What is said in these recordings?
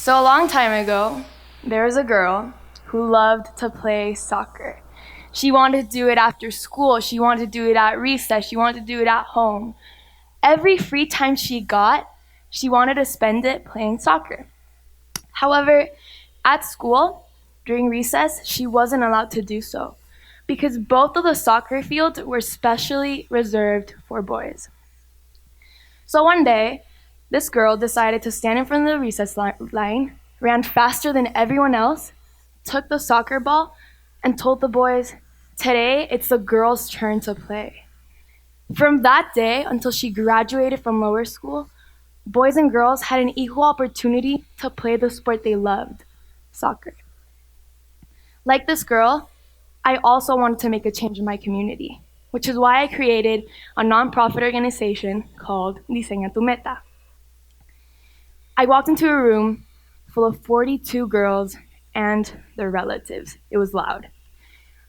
So a long time ago, there was a girl who loved to play soccer. She wanted to do it after school, she wanted to do it at recess, she wanted to do it at home. Every free time she got, she wanted to spend it playing soccer. However, at school, during recess, she wasn't allowed to do so because both of the soccer fields were specially reserved for boys. So one day, this girl decided to stand in front of the recess line, ran faster than everyone else, took the soccer ball, and told the boys, "Today, it's the girls' turn to play." From that day until she graduated from lower school, boys and girls had an equal opportunity to play the sport they loved, soccer. Like this girl, I also wanted to make a change in my community, which is why I created a nonprofit organization called Diseña Tu Meta. I walked into a room full of 42 girls and their relatives. It was loud.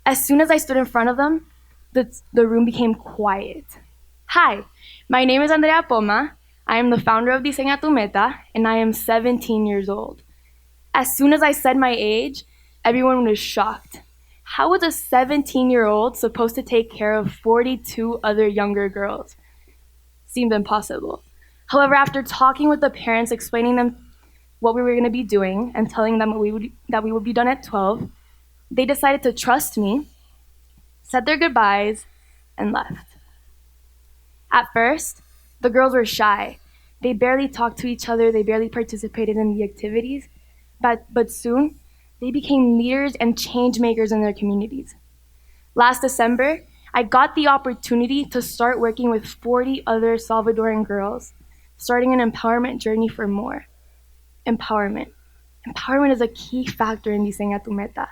As soon as I stood in front of them, the room became quiet. Hi, my name is Andrea Poma. I am the founder of Diseña Tu Meta, and I am 17 years old. As soon as I said my age, everyone was shocked. How was a 17-year-old supposed to take care of 42 other younger girls? Seemed impossible. However, after talking with the parents, explaining them what we were going to be doing, and telling them that we would be done at 12, they decided to trust me, said their goodbyes, and left. At first, the girls were shy. They barely talked to each other, they barely participated in the activities, but soon, they became leaders and change makers in their communities. Last December, I got the opportunity to start working with 40 other Salvadoran girls, starting an empowerment journey for more. Empowerment. Empowerment is a key factor in Diseña Tu Meta.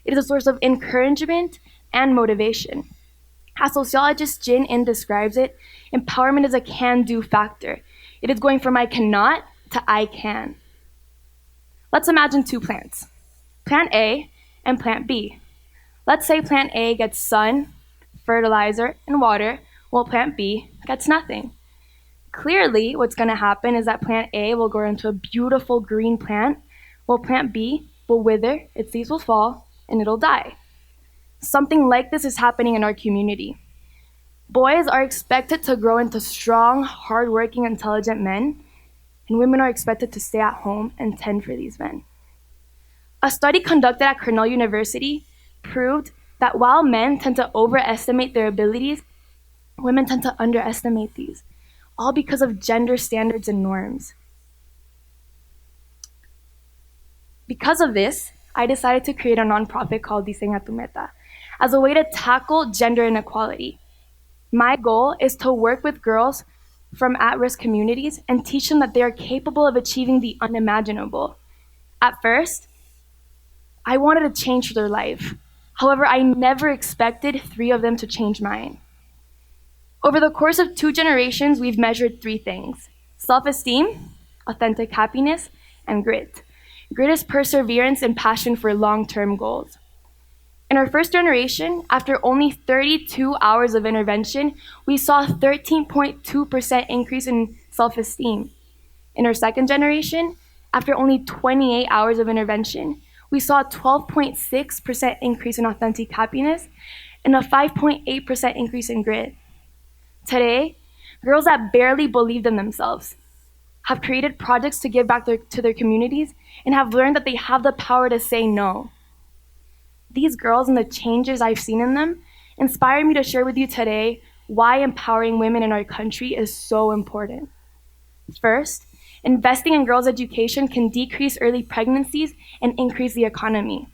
It is a source of encouragement and motivation. As sociologist Jin In describes it, empowerment is a can-do factor. It is going from I cannot to I can. Let's imagine two plants, plant A and plant B. Let's say plant A gets sun, fertilizer, and water, while plant B gets nothing. Clearly, what's going to happen is that plant A will grow into a beautiful green plant, while plant B will wither, its leaves will fall, and it'll die. Something like this is happening in our community. Boys are expected to grow into strong, hardworking, intelligent men, and women are expected to stay at home and tend for these men. A study conducted at Cornell University proved that while men tend to overestimate their abilities, women tend to underestimate these, all because of gender standards and norms. Because of this, I decided to create a nonprofit called Diseña Tu Meta as a way to tackle gender inequality. My goal is to work with girls from at-risk communities and teach them that they are capable of achieving the unimaginable. At first, I wanted to change their life. However, I never expected 3 of them to change mine. Over the course of 2 generations, we've measured 3 things: self-esteem, authentic happiness, and grit. Grit is perseverance and passion for long-term goals. In our first generation, after only 32 hours of intervention, we saw a 13.2% increase in self-esteem. In our second generation, after only 28 hours of intervention, we saw a 12.6% increase in authentic happiness and a 5.8% increase in grit. Today, girls that barely believed in themselves have created projects to give back to their communities and have learned that they have the power to say no. These girls and the changes I've seen in them inspire me to share with you today why empowering women in our country is so important. First, investing in girls' education can decrease early pregnancies and increase the economy.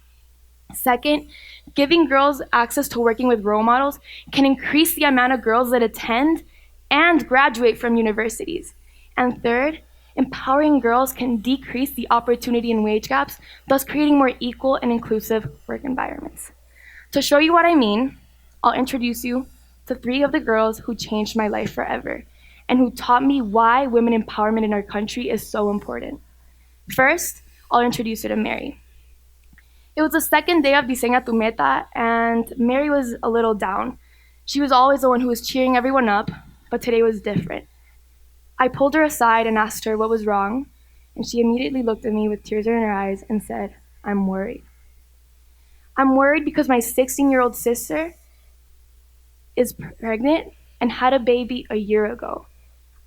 Second, giving girls access to working with role models can increase the amount of girls that attend and graduate from universities. And third, empowering girls can decrease the opportunity and wage gaps, thus creating more equal and inclusive work environments. To show you what I mean, I'll introduce you to 3 of the girls who changed my life forever and who taught me why women empowerment in our country is so important. First, I'll introduce you to Mary. It was the second day of Diseña Tu Meta, and Mary was a little down. She was always the one who was cheering everyone up, but today was different. I pulled her aside and asked her what was wrong, and she immediately looked at me with tears in her eyes and said, "I'm worried. I'm worried because my 16-year-old sister is pregnant and had a baby a year ago.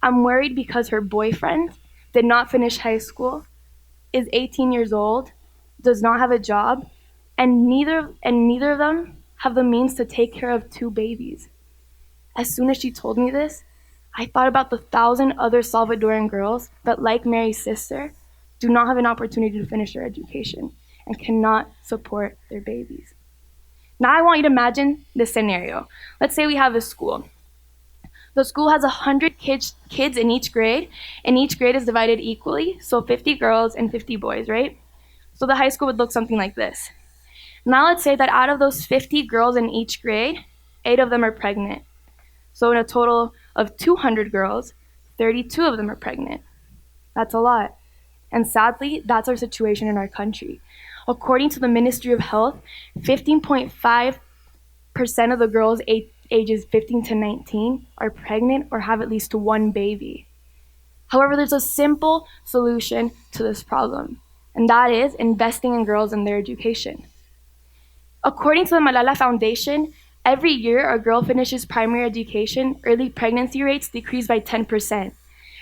I'm worried because her boyfriend did not finish high school, is 18 years old, does not have a job, and neither of them have the means to take care of two babies." As soon as she told me this, I thought about the 1,000 other Salvadoran girls that, like Mary's sister, do not have an opportunity to finish their education and cannot support their babies. Now I want you to imagine this scenario. Let's say we have a school. The school has 100 kids in each grade, and each grade is divided equally, so 50 girls and 50 boys, right? So the high school would look something like this. Now let's say that out of those 50 girls in each grade, 8 of them are pregnant. So in a total of 200 girls, 32 of them are pregnant. That's a lot. And sadly, that's our situation in our country. According to the Ministry of Health, 15.5% of the girls ages 15 to 19 are pregnant or have at least one baby. However, there's a simple solution to this problem, and that is investing in girls and their education. According to the Malala Foundation, every year a girl finishes primary education, early pregnancy rates decrease by 10%.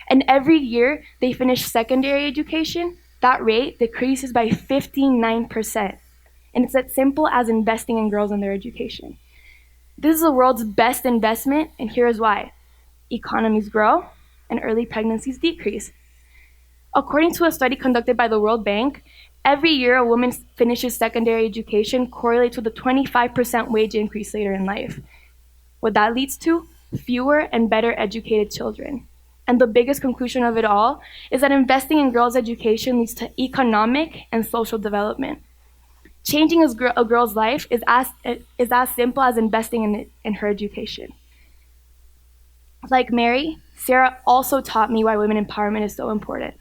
And every year they finish secondary education, that rate decreases by 59%. And it's as simple as investing in girls and their education. This is the world's best investment, and here is why. Economies grow and early pregnancies decrease. According to a study conducted by the World Bank, every year a woman finishes secondary education correlates with a 25% wage increase later in life. What that leads to? Fewer and better educated children. And the biggest conclusion of it all is that investing in girls' education leads to economic and social development. Changing a girl's life is as simple as investing in her education. Like Mary, Sarah also taught me why women empowerment is so important.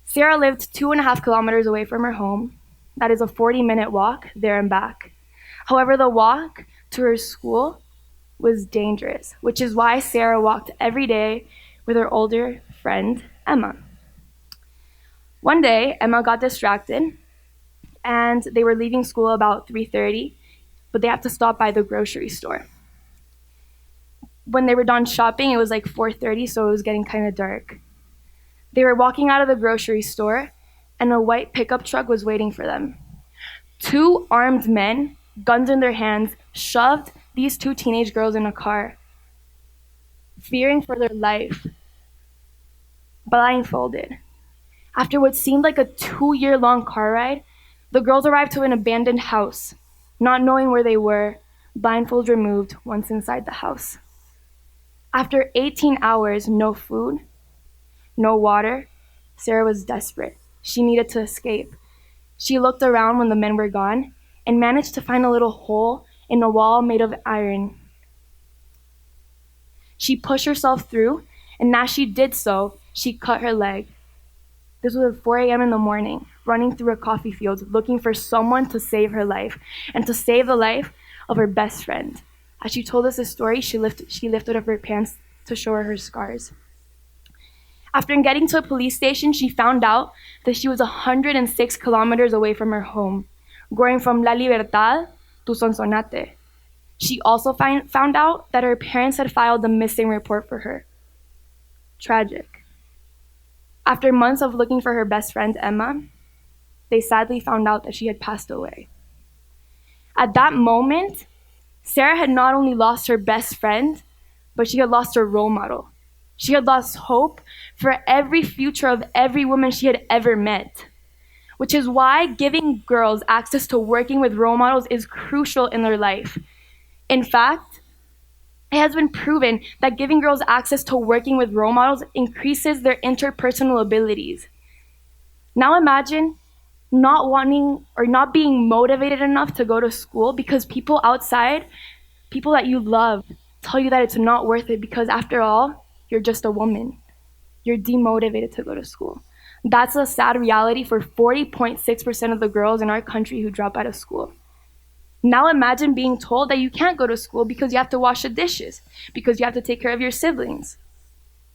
Sarah lived 2.5 kilometers away from her home. That is a 40-minute walk there and back. However, the walk to her school was dangerous, which is why Sarah walked every day with her older friend, Emma. One day, Emma got distracted, and they were leaving school about 3:30, but they had to stop by the grocery store. When they were done shopping, it was like 4:30, so it was getting kind of dark. They were walking out of the grocery store, and a white pickup truck was waiting for them. 2 armed men, guns in their hands, shoved these 2 teenage girls in a car, fearing for their life, blindfolded. After what seemed like a 2-year-long car ride, the girls arrived to an abandoned house, not knowing where they were, blindfolds removed once inside the house. After 18 hours, no food, no water, Sarah was desperate. She needed to escape. She looked around when the men were gone and managed to find a little hole in a wall made of iron. She pushed herself through, and as she did so, she cut her leg. This was at 4 a.m. in the morning, running through a coffee field, looking for someone to save her life and to save the life of her best friend. As she told us this story, she lifted up her pants to show her scars. After getting to a police station, she found out that she was 106 kilometers away from her home, going from La Libertad to Sonsonate. She also found out that her parents had filed a missing report for her. Tragic. After months of looking for her best friend, Emma, they sadly found out that she had passed away. At that moment, Sarah had not only lost her best friend, but she had lost her role model. She had lost hope for every future of every woman she had ever met, which is why giving girls access to working with role models is crucial in their life. In fact, it has been proven that giving girls access to working with role models increases their interpersonal abilities. Now imagine not wanting or not being motivated enough to go to school because people outside, people that you love, tell you that it's not worth it because after all, you're just a woman. You're demotivated to go to school. That's a sad reality for 40.6% of the girls in our country who drop out of school. Now imagine being told that you can't go to school because you have to wash the dishes, because you have to take care of your siblings.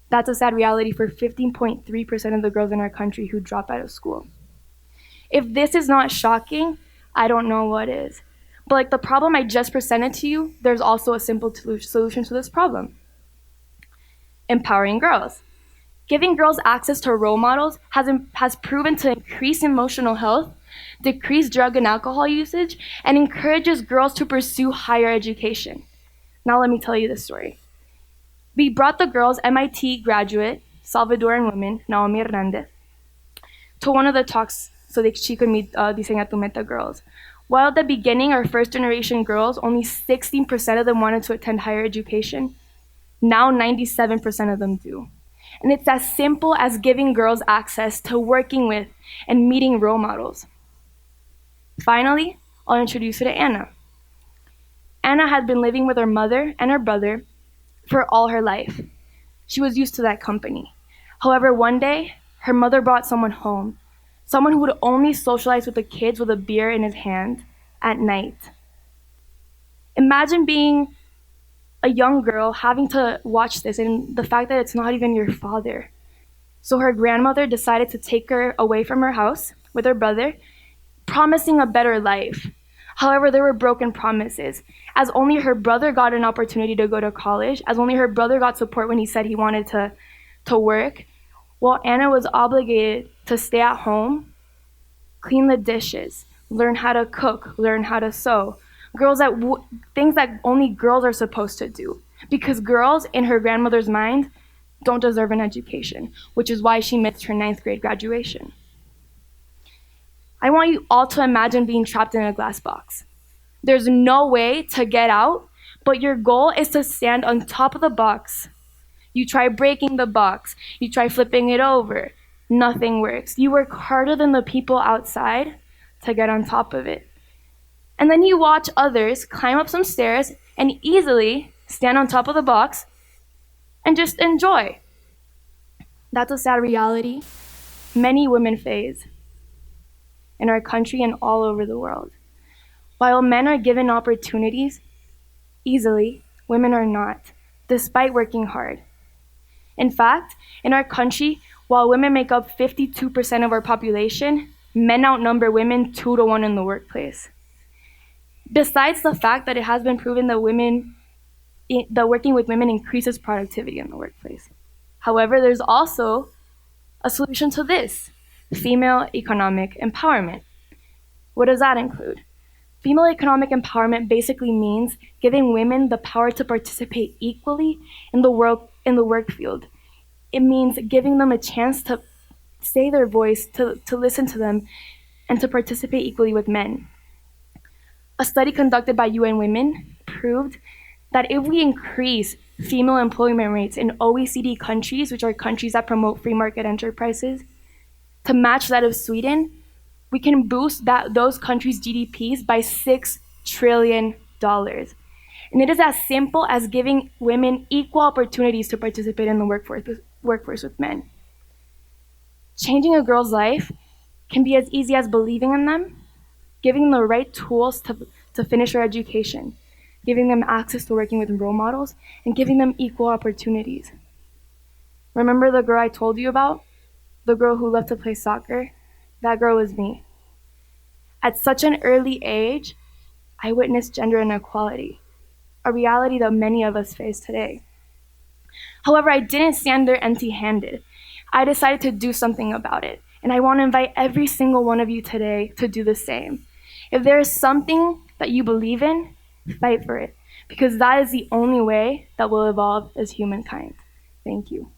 That's a sad reality for 15.3% of the girls in our country who drop out of school. If this is not shocking, I don't know what is. But like the problem I just presented to you, there's also a simple solution to this problem. Empowering girls. Giving girls access to role models has proven to increase emotional health, decrease drug and alcohol usage, and encourages girls to pursue higher education. Now let me tell you this story. We brought the girls, MIT graduate, Salvadoran woman, Naomi Hernandez, to one of the talks so that she could meet Diseña Tu Meta girls. While at the beginning, our first generation girls, only 16% of them wanted to attend higher education. Now 97% of them do. And it's as simple as giving girls access to working with and meeting role models. Finally, I'll introduce you to Anna. Anna had been living with her mother and her brother for all her life. She was used to that company. However, one day, her mother brought someone home, someone who would only socialize with the kids with a beer in his hand at night. Imagine being a young girl having to watch this and the fact that it's not even your father. So her grandmother decided to take her away from her house with her brother, promising a better life. However, there were broken promises, as only her brother got an opportunity to go to college, as only her brother got support when he said he wanted to work, while Anna was obligated to stay at home, clean the dishes, learn how to cook, learn how to sew. Things that only girls are supposed to do. Because girls, in her grandmother's mind, don't deserve an education, which is why she missed her 9th grade graduation. I want you all to imagine being trapped in a glass box. There's no way to get out, but your goal is to stand on top of the box. You try breaking the box, you try flipping it over, nothing works. You work harder than the people outside to get on top of it. And then you watch others climb up some stairs and easily stand on top of the box and just enjoy. That's a sad reality many women face in our country and all over the world. While men are given opportunities easily, women are not, despite working hard. In fact, in our country, while women make up 52% of our population, men outnumber women 2 to 1 in the workplace. Besides the fact that it has been proven that working with women increases productivity in the workplace. However, there's also a solution to this: female economic empowerment. What does that include? Female economic empowerment basically means giving women the power to participate equally in the work field. It means giving them a chance to say their voice, to listen to them, and to participate equally with men. A study conducted by UN Women proved that if we increase female employment rates in OECD countries, which are countries that promote free market enterprises, to match that of Sweden, we can boost those countries' GDPs by $6 trillion. And it is as simple as giving women equal opportunities to participate in the workforce with men. Changing a girl's life can be as easy as believing in them, giving them the right tools to finish their education, giving them access to working with role models, and giving them equal opportunities. Remember the girl I told you about? The girl who loved to play soccer? That girl was me. At such an early age, I witnessed gender inequality, a reality that many of us face today. However, I didn't stand there empty-handed. I decided to do something about it, and I want to invite every single one of you today to do the same. If there is something that you believe in, fight for it, because that is the only way that we'll evolve as humankind. Thank you.